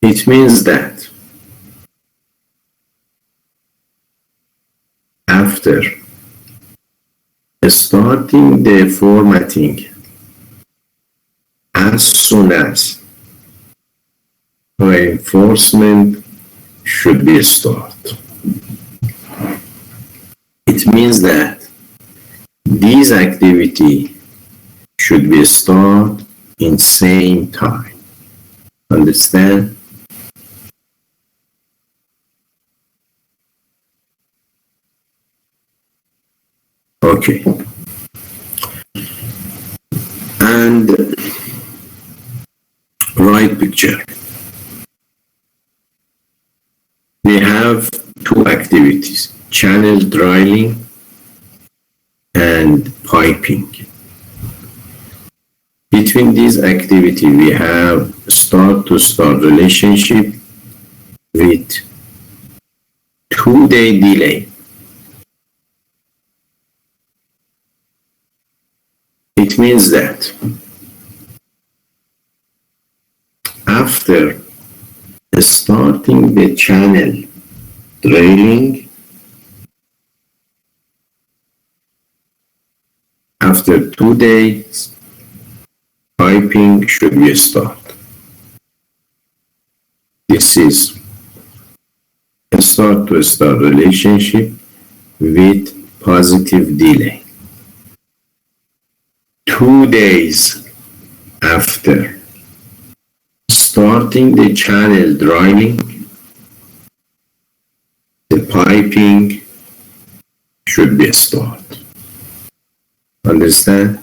It means that after starting the formatting, as soon as reinforcement should be started. It means that these activity should be started in same time. Understand? Okay. And right picture. We have two activities, channel drilling and piping. Between these activities, we have start-to-start relationship with 2-day delay. It means that after starting the channel drilling, after 2 days, piping should be started. This is a start-to-start relationship with positive delay. 2 days after starting the channel drilling, the piping should be started. Understand?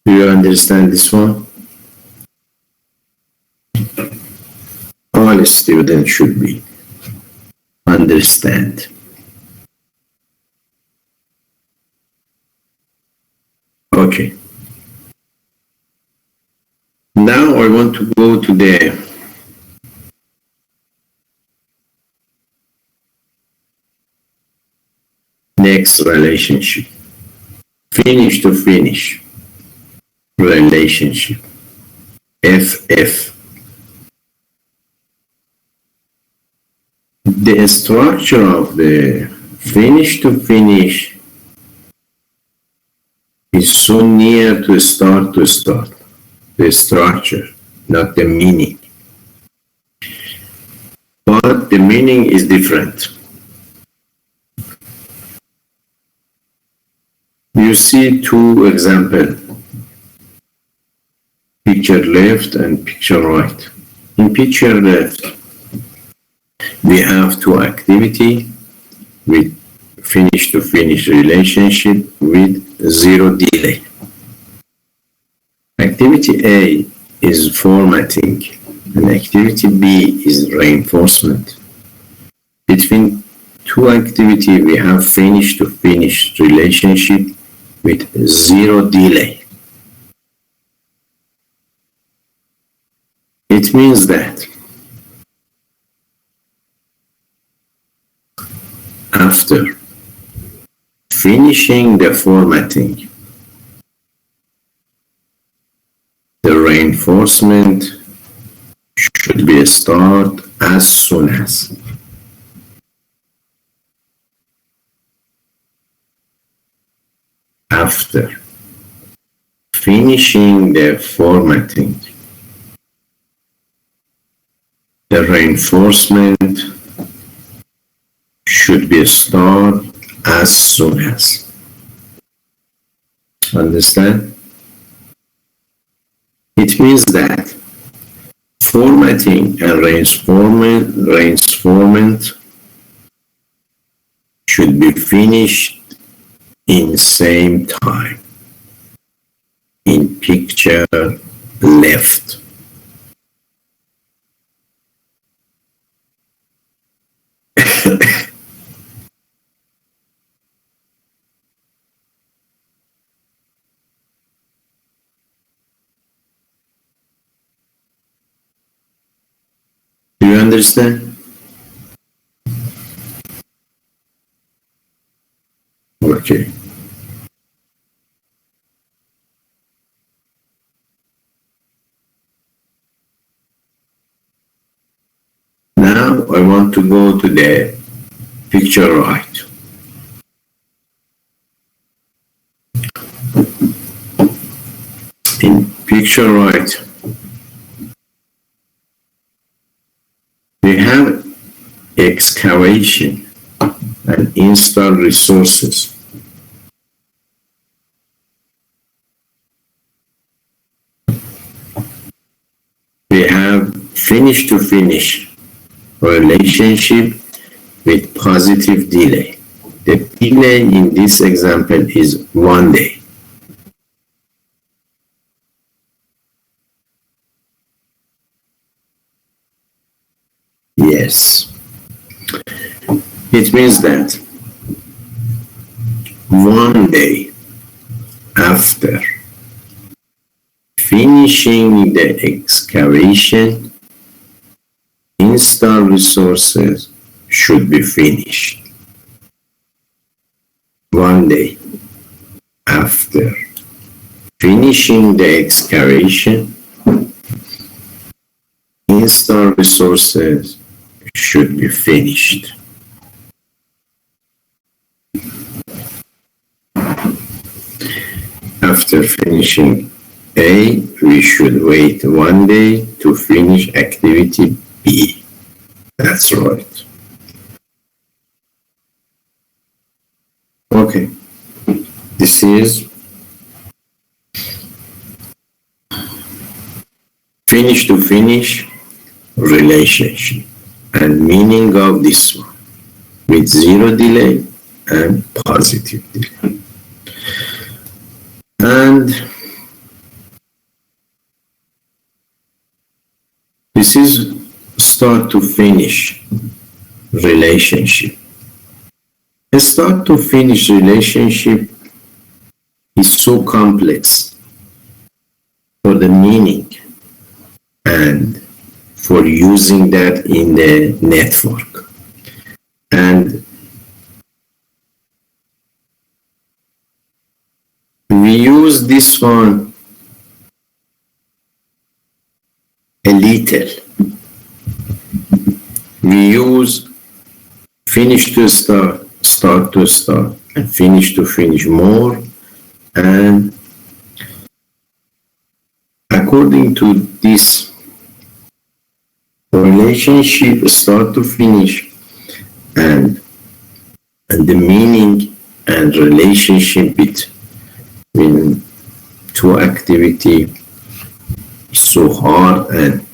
Do you understand this one? All students should be understand. Okay. Now I want to go to the next relationship. Finish to finish relationship. FF. The structure of the finish to finish is so near to start, the structure, not the meaning. But the meaning is different. You see two examples, picture left and picture right. In picture left, we have two activity with finish to finish relationship with 0 delay. Activity A is formatting and activity B is reinforcement. Between two activities, we have finish to finish relationship with 0 delay. It means that after finishing the formatting, the reinforcement should be started as soon as. After finishing the formatting, the reinforcement should be started as soon as. Understand? It means that formatting and reinforcement should be finished in same time. In picture left. Do you understand? Okay. to go to the picture right. In picture right, we have excavation and install resources. We have finish to finish relationship with positive delay. The delay in this example is 1 day. Yes. It means that 1 day after finishing the excavation, install resources should be finished. 1 day after finishing the excavation, install resources should be finished. After finishing A, we should wait 1 day to finish activity B. That's right. Okay. This is finish to finish relationship and meaning of this one with 0 delay and positive delay. And this is start to finish relationship. A start to finish relationship is so complex for the meaning and for using that in the network. And we use this one a little. We use finish to start, start to start, and finish to finish more. And according to this relationship, start to finish, and the meaning and relationship between two activity is so hard, and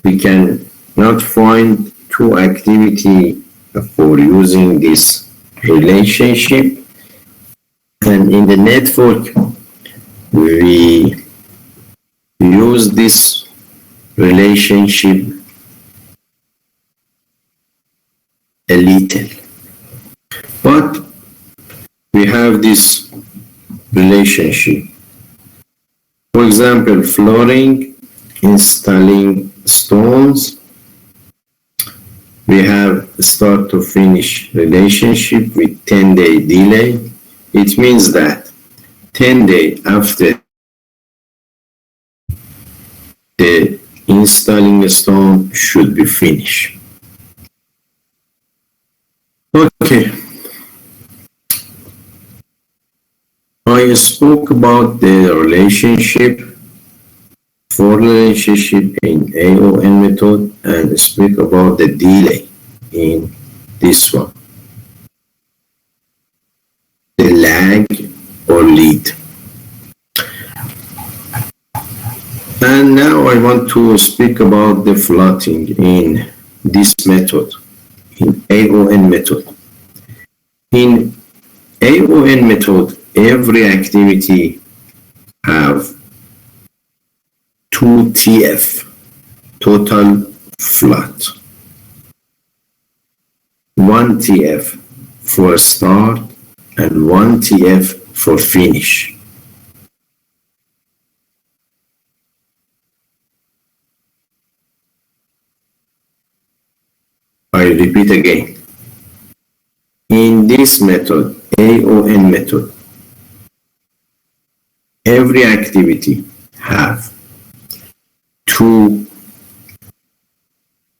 we can not find two activity for using this relationship. And in the network, we use this relationship a little. But we have this relationship. For example, flooring, installing stones. We have start to finish relationship with 10-day delay. It means that 10 days after the installing a stone should be finished. Okay. I spoke about the relationship, for relationship in AON method, and speak about the delay in this one, the lag or lead. And now I want to speak about the floating in this method, in AON method. In AON method, every activity have 2 TF, total float. 1 TF for start and 1 TF for finish. I repeat again. In this method, AON method, every activity have 2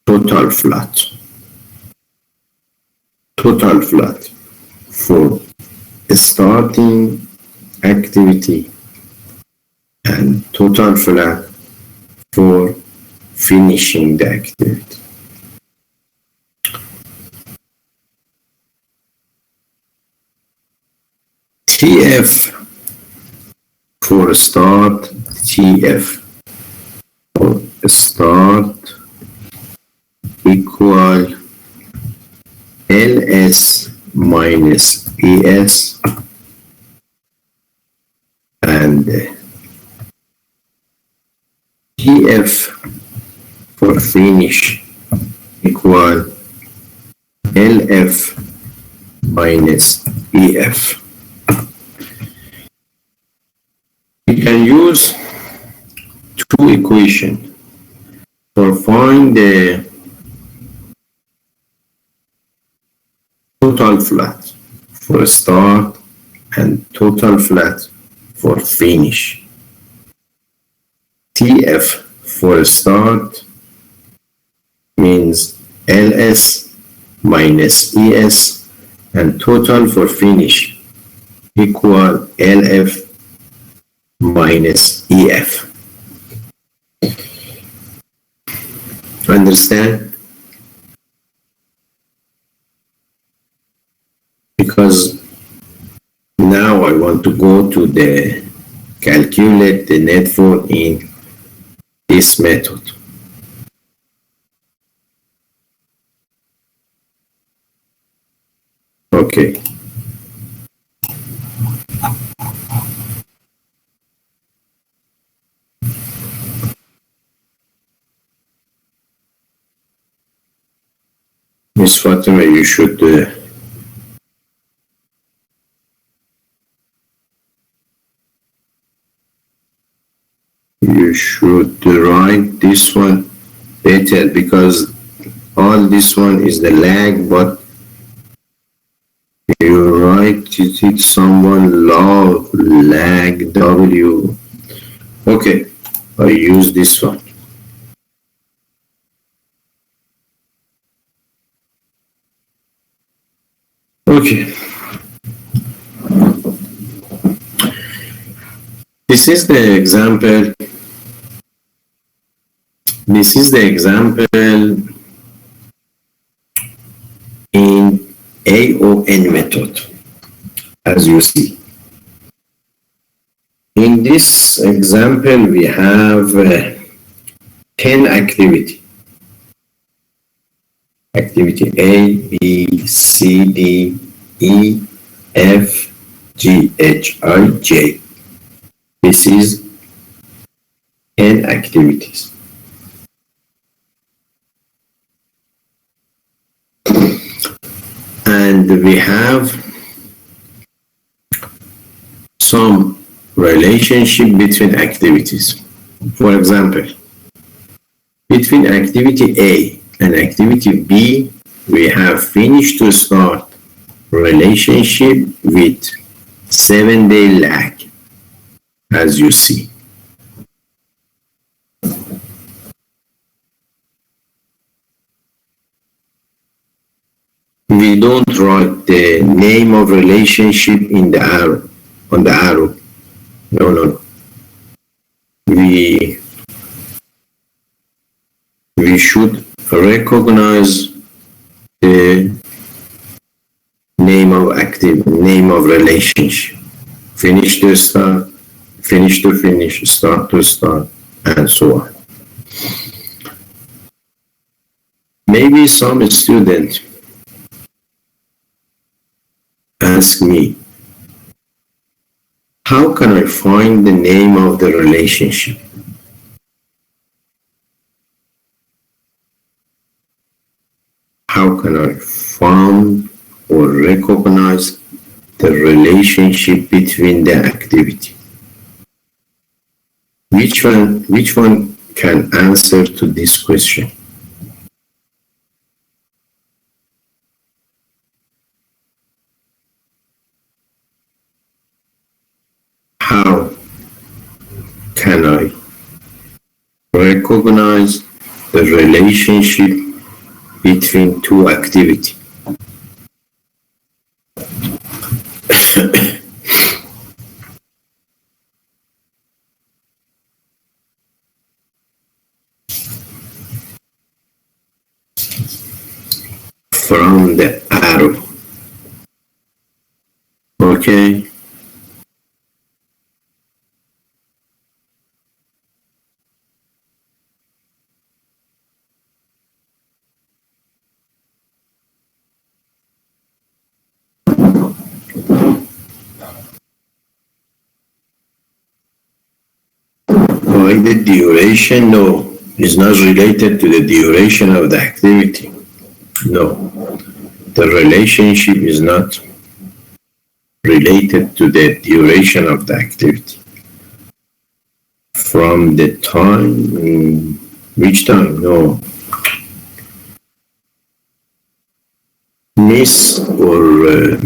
total float. total flat for starting activity and total flat for finishing the activity. TF for start, TF for start equal LS minus ES and TF for finish equal LF minus EF. We can use two equations for find the total flat for start and total flat for finish. TF for start means LS minus ES and total for finish equal LF minus EF. Understand? Because now I want to go to the calculate the net force in this method. Okay. Miss Fatima, you should write this one better because all this one is the lag, but you write it someone log lag W. Okay, I use this one. Okay. This is the example. This is the example in AON method, as you see. In this example, we have 10 activity. Activity A, B, C, D, E, F, G, H, I, J. This is 10 activities. And we have some relationship between activities. For example, between activity A and activity B, we have finish to start relationship with 7-day lag, as you see. We don't write the name of relationship in the arrow, on the arrow. No. We should recognize the name of relationship. Finish to start, finish to finish, start to start, and so on. Maybe some student ask me, how can I find the name of the relationship? How can I find or recognize the relationship between the activity? Which one can answer to this question? How can I recognize the relationship between two activities? from the arrow. Okay. Why the duration? No, is not related to the duration of the activity. No, the relationship is not related to the duration of the activity. From the time, which time? No. Miss or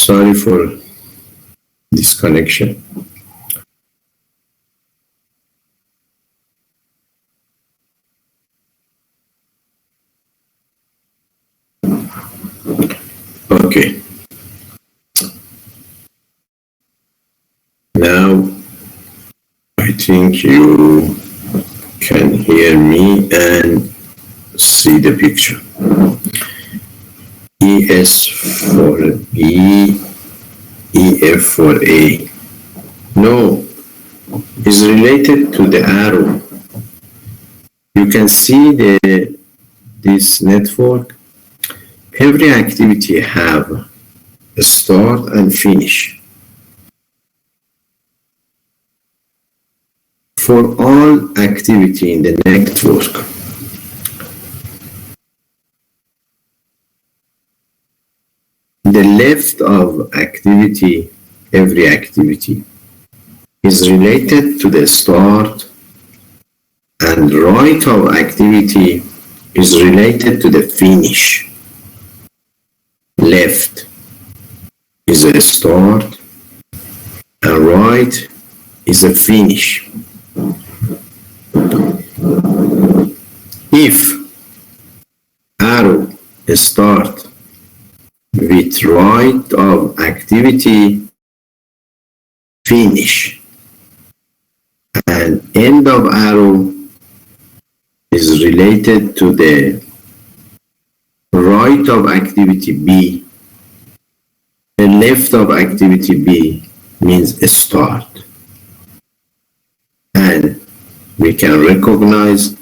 sorry for disconnection. Okay. Now I think you can hear me and see the picture. ES for B, EF for A. No, is related to the arrow. You can see this network. Every activity have a start and finish. For all activity in the network, the left of activity, every activity, is related to the start, and right of activity is related to the finish. Left is a start, and right is a finish. If arrow start with right of activity, finish, and end of arrow is related to the right of activity B, the left of activity B means a start. And we can recognize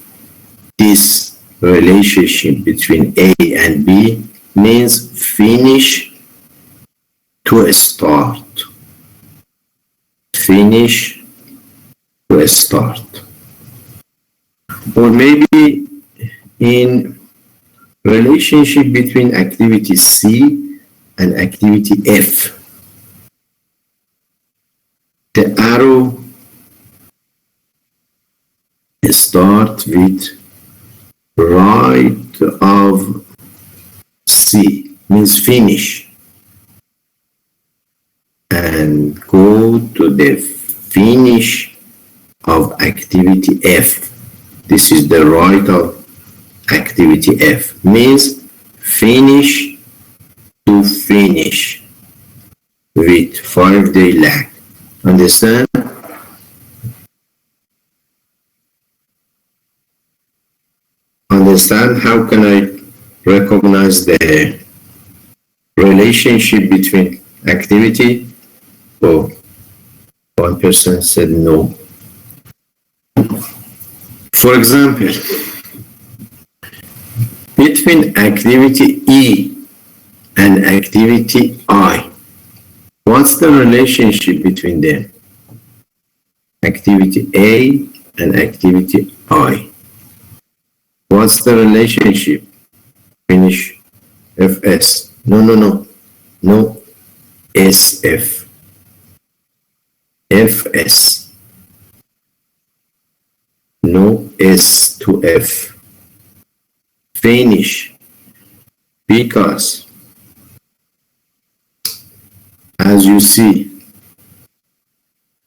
this relationship between A and B means finish to a start. Finish to a start. Or maybe in relationship between activity C and activity F. The arrow start with right of C, means finish, and go to the finish of activity F. This is the right of activity F, means finish to finish with 5-day lag. Understand? Understand how can I recognize the relationship between activity? Oh, one person said no. For example, between activity E and activity I, what's the relationship between them? Activity A and activity I. What's the relationship? Finish FS. No, SF. FS. No S to F. Finish. Because as you see,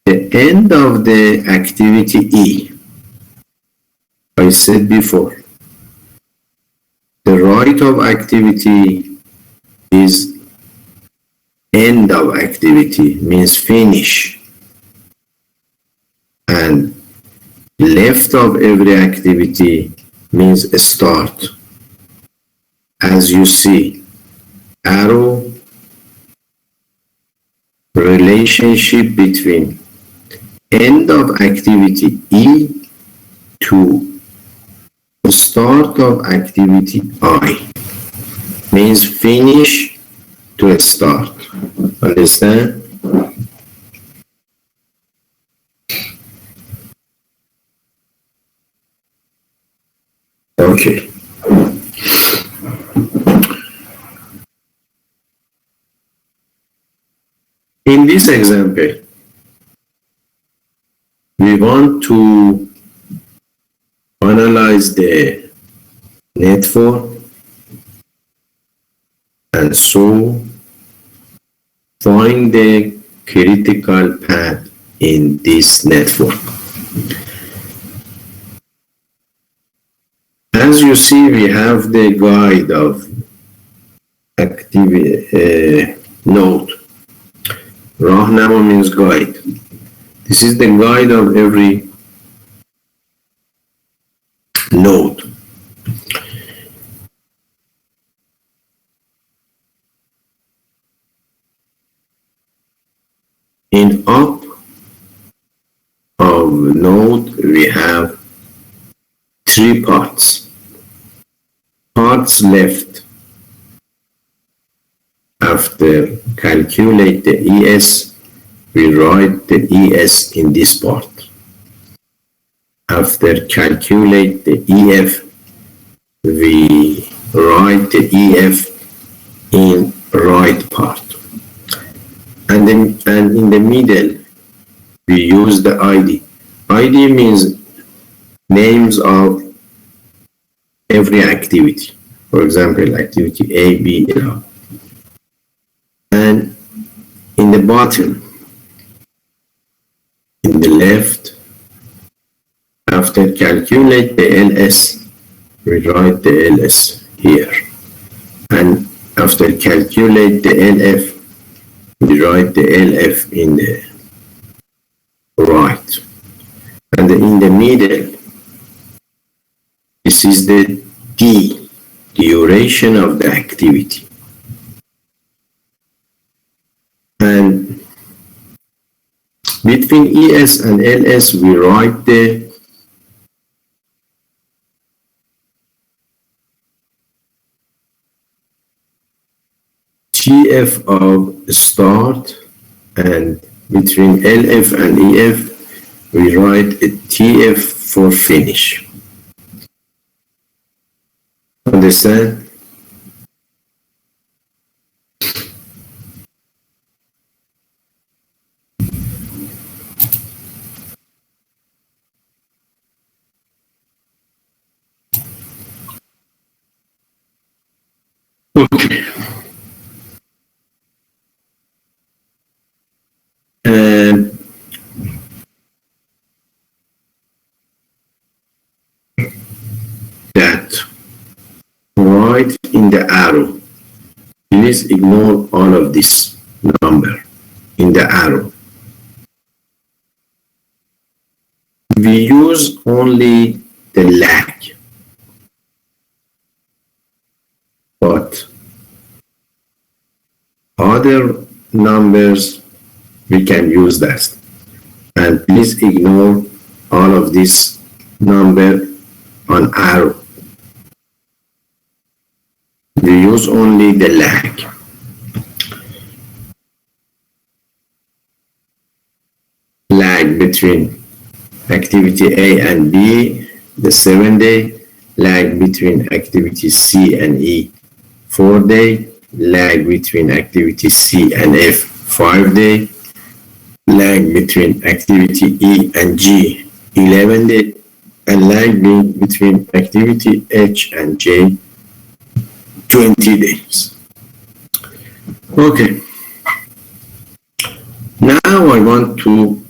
the end of the activity E, I said before, the right of activity is end of activity, means finish, and left of every activity means start. As you see, arrow relationship between end of activity E to start of activity I means finish to start. Understand? Okay. In this example, we want to analyze the network and so find the critical path in this network. As you see, we have the guide of activity node. Rahnama means guide. This is the guide of every node. In up of node, we have three parts. Parts left. After calculate the ES, we write the ES in this part. After calculate the EF, we write the EF in right part. And in the middle, we use the ID. ID means names of every activity. For example, activity A, B, L. And in the bottom, in the left, after calculate the LS, we write the LS here. And after calculate the LF, we write the LF in the right. And in the middle, this is the D, duration of the activity. And between ES and LS, we write the TF of start, and between LF and EF, we write a TF for finish. Understand? Okay. And that right in the arrow, please ignore all of this number in the arrow. We use only the lag, but other numbers we can use that. And please ignore all of this number on arrow. We use only the lag. Lag between activity A and B, the 7-day. Lag between activity C and E, 4-day. Lag between activity C and F, 5-day. Lag between activity E and G, 11-day. And lag between activity H and J, 20 days. Okay. Now I want to,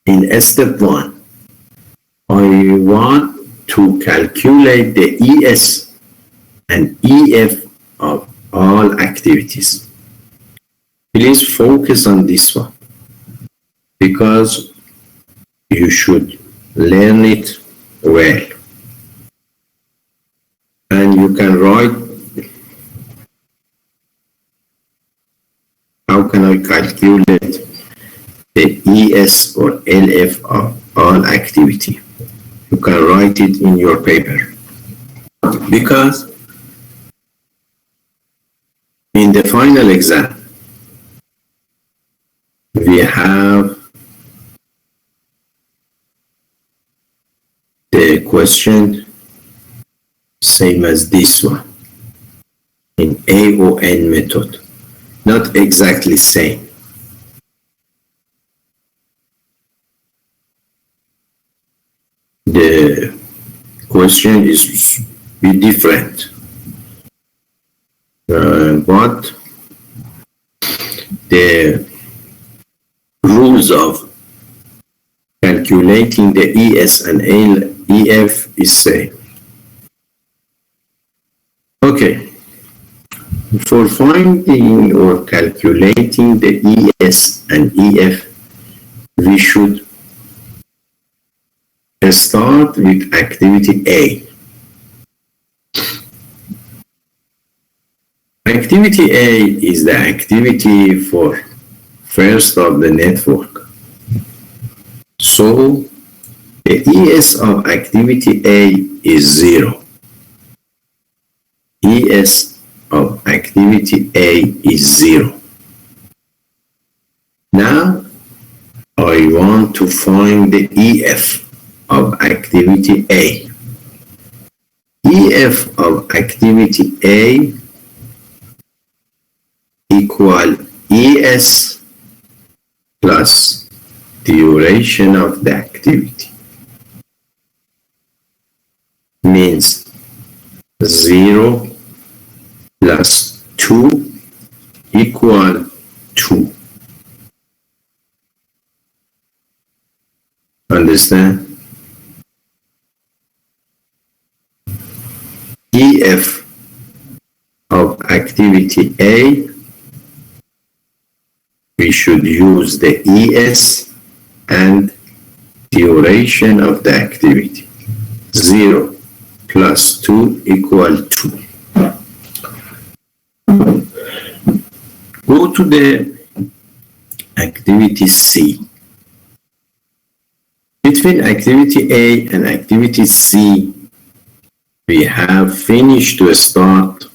in step 1, I want to calculate the ES and EF of all activities. Please focus on this one because you should learn it well. And you can write, how can I calculate the ES or LF of all activity? You can write it in your paper. Because in the final exam, we have the question same as this one in AON method, not exactly same. The question is be different, but the rules of calculating the ES and EF is same. Okay, for finding or calculating the ES and EF, we should start with activity A. Activity A is the activity for first of the network. So the ES of activity A is 0. ES of activity A is 0. Now I want to find the EF of activity A. EF of activity A equal ES plus duration of the activity. Means 0 plus 2 equal 2. Understand? EF of activity A, we should use the ES and duration of the activity. 0 plus 2 equal 2. Go to the activity C. Between activity A and activity C, we have finished to start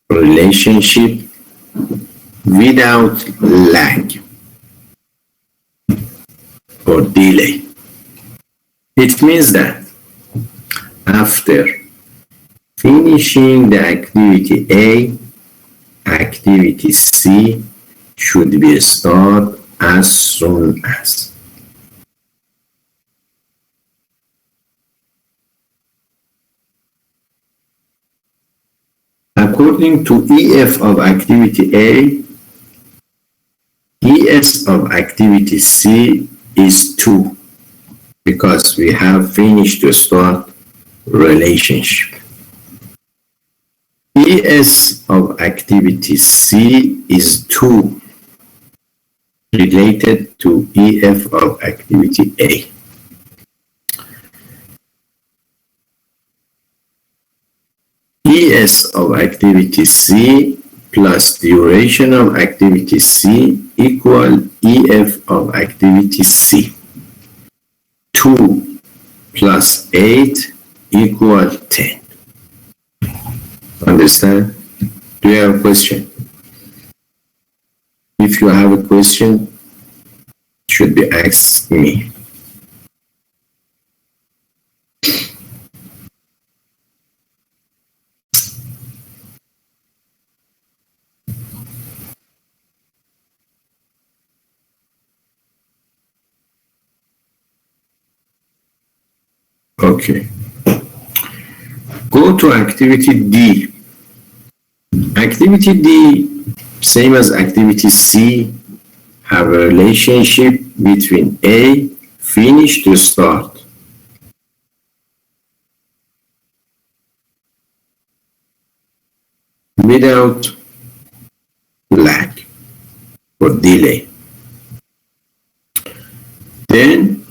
relationship without lag or delay. It means that after finishing the activity A, activity C should be started as soon as. According to EF of activity A, ES of activity C is 2 because we have finished to start relationship. ES of activity C is 2 related to EF of activity A. ES of activity C plus duration of activity C equal EF of activity C. 2 plus 8 equal 10. Understand? Do you have a question? If you have a question, it should be asked me. Okay. Go to activity D. Activity D, same as activity C, have a relationship between A, finish to start. Without lag or delay. Then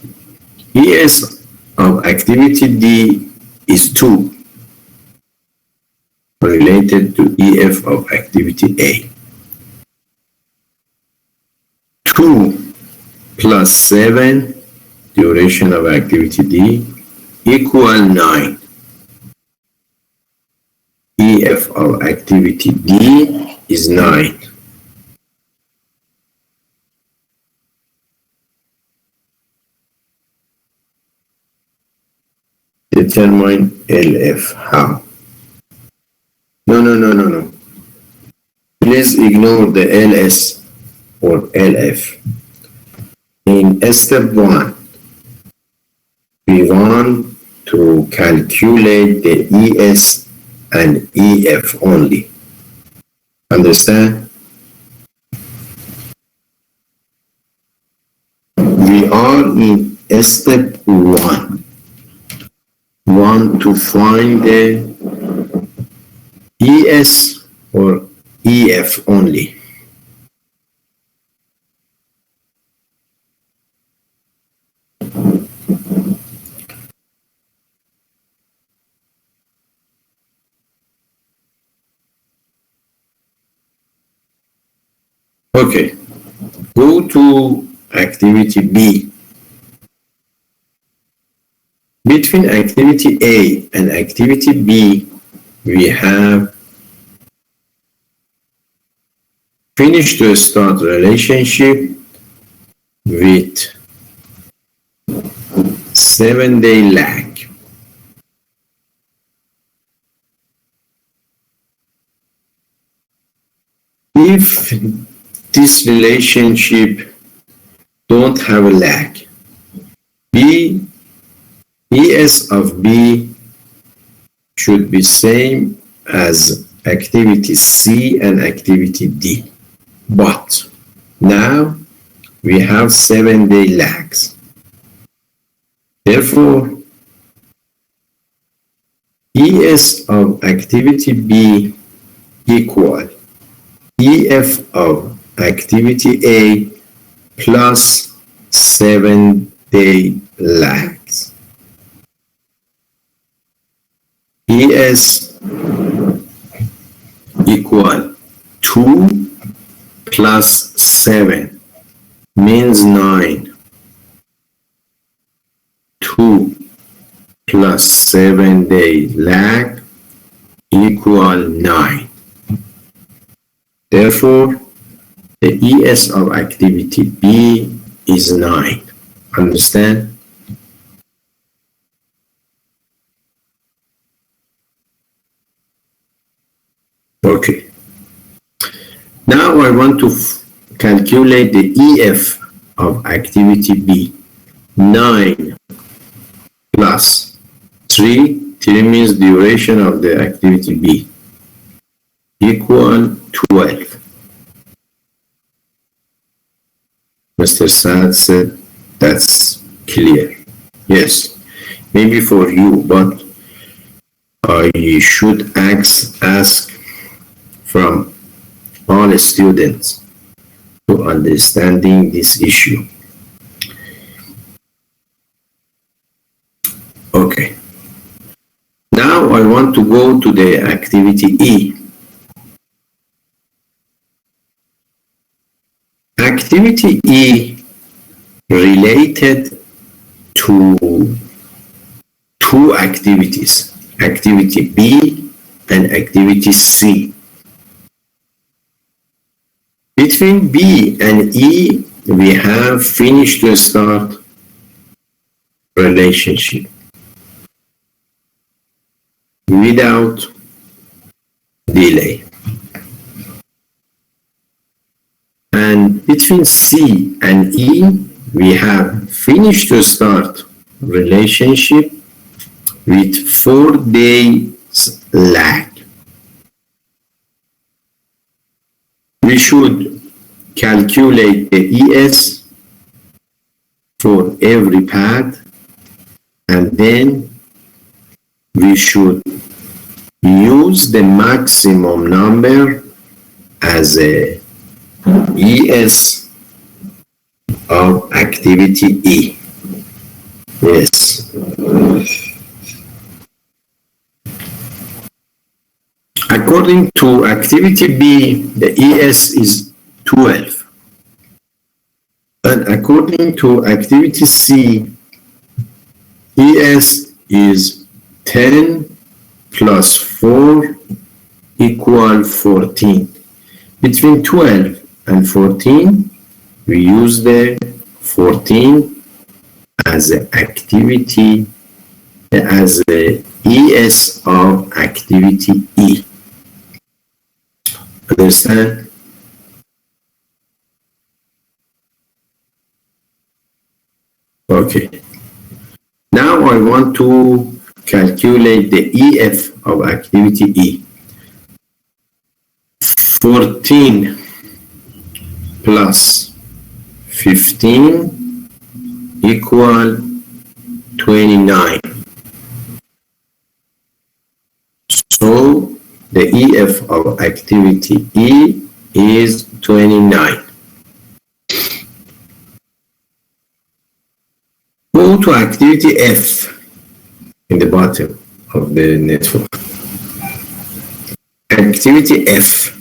ES of activity D is 2, related to EF of activity A. 2 plus 7, duration of activity D, equal 9. EF of activity D is 9. Determine LF. How? No. Please ignore the LS or LF. In step 1, we want to calculate the ES and EF only. Understand? We are in step 1. Want to find the ES or EF only. Okay, go to activity B. Between activity A and activity B, we have finish to start relationship with 7-day lag. If this relationship don't have a lag, ES of B should be same as activity C and activity D. But now we have 7-day lags. Therefore, ES of activity B equal EF of activity A plus 7-day lags. ES equal 2 plus 7 means 9. 2 plus 7-day lag equal 9. Therefore, the ES of activity B is 9. Understand? Okay. Now I want to calculate the EF of activity B. 9 plus 3 means duration of the activity B, equal 12. Mr. Saad said that's clear. Yes, maybe for you, but I should ask from all students to understanding this issue. Okay. Now I want to go to the activity E. Activity E related to two activities, activity B and activity C. Between B and E, we have finish to start relationship without delay. And between C and E, we have finish to start relationship with 4 days lag. We should calculate the ES for every path, and then we should use the maximum number as a ES of activity E. Yes. According to activity B, the ES is 12. And according to activity C, ES is 10 plus 4 equal 14. Between 12 and 14, we use the 14 as an activity, as the ES of activity E. Understand? Okay. Now I want to calculate the EF of activity E. 14 plus 15 equal 29. So the EF of activity E is 29. Go to activity F in the bottom of the network. Activity F.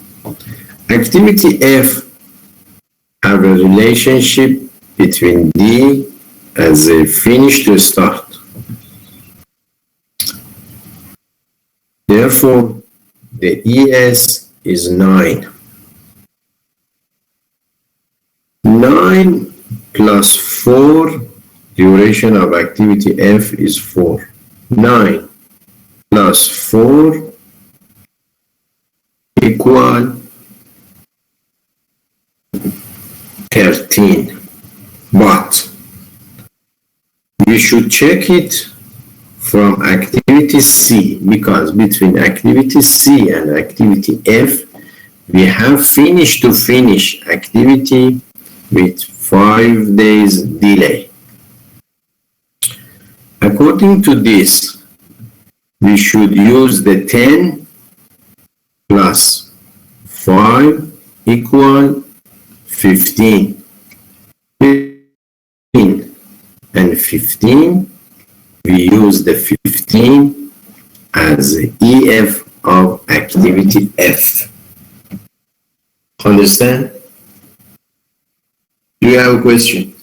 Activity F have a relationship between D as a finish to start. Therefore, the ES is 9. 9 plus 4, duration of activity F is 4. 9 plus 4 equal 13. But we should check it from activity C, because between activity C and activity F, we have finish to finish activity with 5 days delay. According to this, we should use the 10 plus 5 equal 15. 15 and 15, we use the 15 as the EF of activity F. Understand? Do you have a question?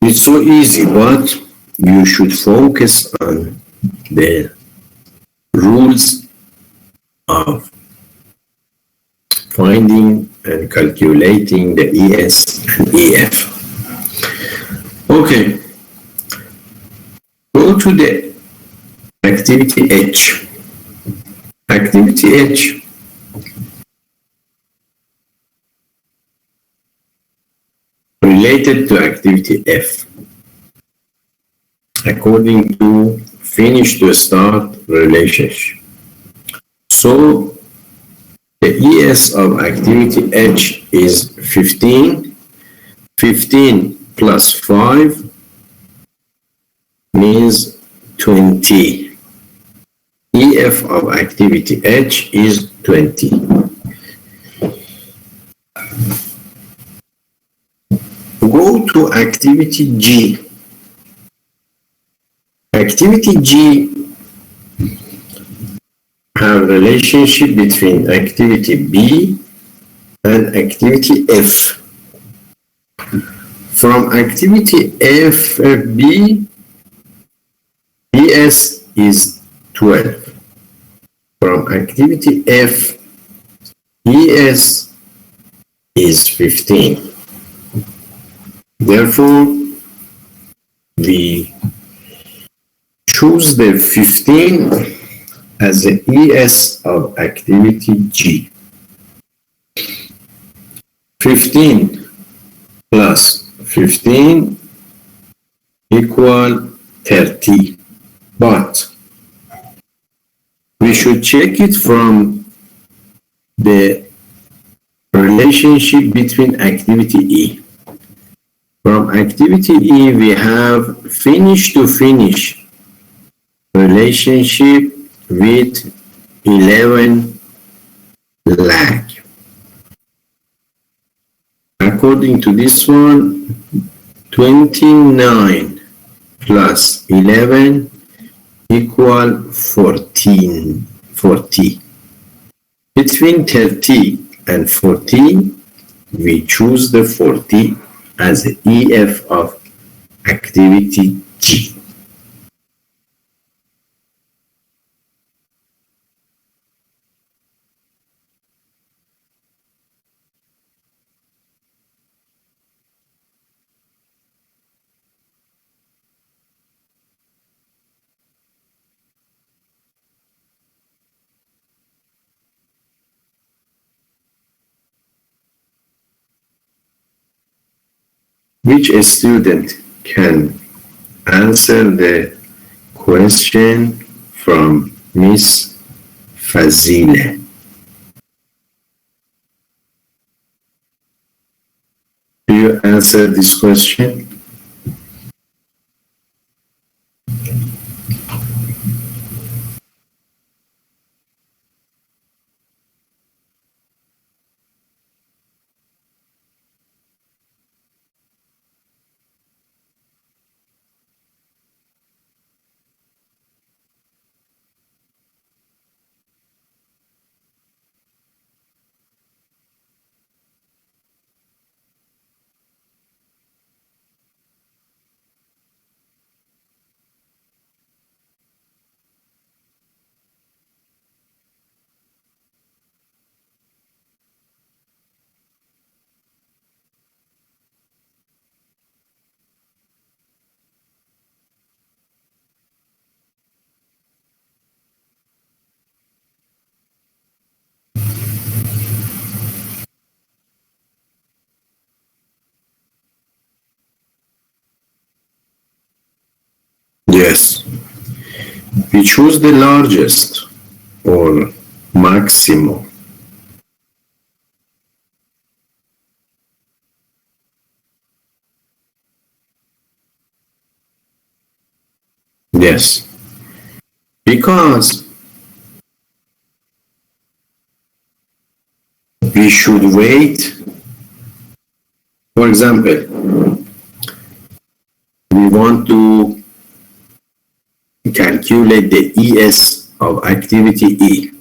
It's so easy, but you should focus on the rules of finding and calculating the ES and EF. Okay, go to the activity H. Activity H related to activity F according to finish to start relationship. So the ES of activity H is 15. 15 plus 5 means 20. EF of activity H is 20. Go to activity G. Activity G have relationship between activity B and activity F. From activity FB, BS is 12. From activity F, ES is 15. Therefore, we choose the 15 as the ES of activity G. 15 plus 15 equal 30. But we should check it from the relationship between activity E. From activity E, we have finish to finish relationship with 11 lag. According to this one, 29 plus 11 equal 40. Between 30 and 40, we choose the 40 as the EF of activity G. Which student can answer the question from Miss Fazile? Do you answer this question? Yes. We choose the largest or maximum. Yes. Because we should wait. For example, we want to calculate the ES of activity E.